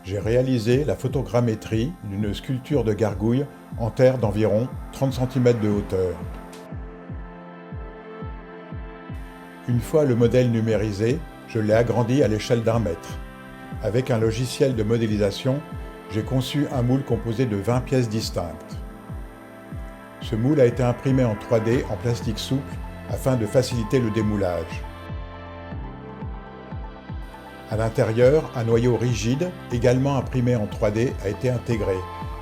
J'ai réalisé la photogrammétrie d'une sculpture de gargouille en terre d'environ 30 cm de hauteur. Une fois le modèle numérisé, je l'ai agrandi à l'échelle d'1 mètre. Avec un logiciel de modélisation, j'ai conçu un moule composé de 20 pièces distinctes. Ce moule a été imprimé en 3D en plastique souple afin de faciliter le démoulage. À l'intérieur, un noyau rigide, également imprimé en 3D, a été intégré,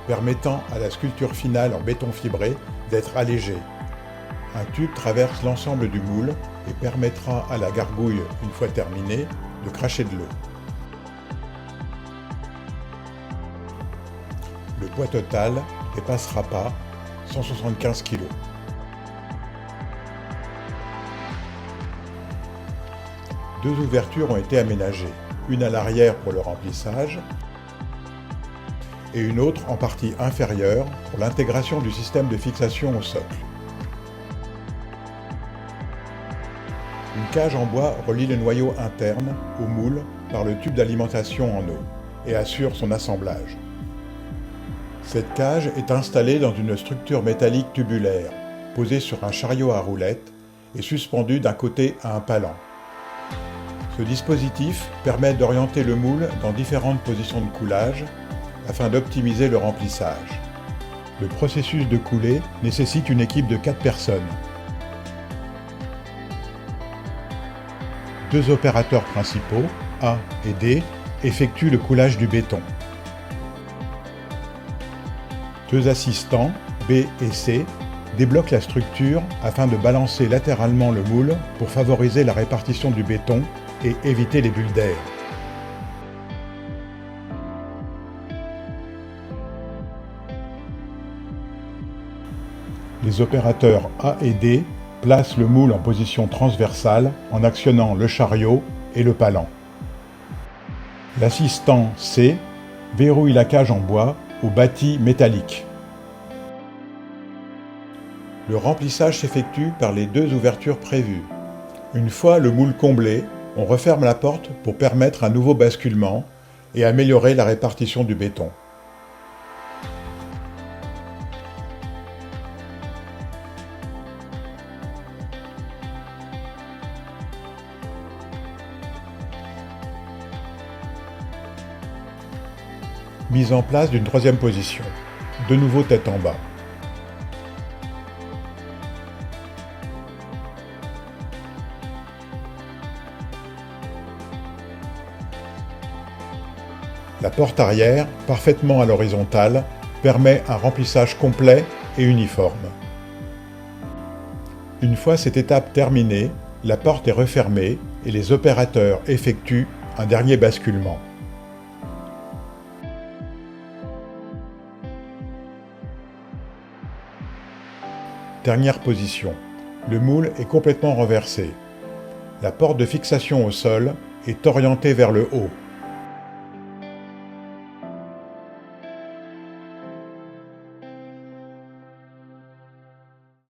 permettant à la sculpture finale en béton fibré d'être allégée. Un tube traverse l'ensemble du moule et permettra à la gargouille, une fois terminée, de cracher de l'eau. Le poids total ne dépassera pas 175 kg. Deux ouvertures ont été aménagées, une à l'arrière pour le remplissage et une autre en partie inférieure pour l'intégration du système de fixation au socle. Une cage en bois relie le noyau interne au moule par le tube d'alimentation en eau et assure son assemblage. Cette cage est installée dans une structure métallique tubulaire, posée sur un chariot à roulettes et suspendue d'un côté à un palan. Ce dispositif permet d'orienter le moule dans différentes positions de coulage afin d'optimiser le remplissage. Le processus de coulée nécessite une équipe de 4 personnes. 2 opérateurs principaux, A et D, effectuent le coulage du béton. 2 assistants, B et C, débloquent la structure afin de balancer latéralement le moule pour favoriser la répartition du béton et éviter les bulles d'air. Les opérateurs A et D placent le moule en position transversale en actionnant le chariot et le palan. L'assistant C verrouille la cage en bois au bâti métallique. Le remplissage s'effectue par les 2 ouvertures prévues. Une fois le moule comblé, on referme la porte pour permettre un nouveau basculement et améliorer la répartition du béton. Mise en place d'une 3e position, de nouveau tête en bas. La porte arrière, parfaitement à l'horizontale, permet un remplissage complet et uniforme. Une fois cette étape terminée, la porte est refermée et les opérateurs effectuent un dernier basculement. Dernière position. Le moule est complètement renversé. La porte de fixation au sol est orientée vers le haut.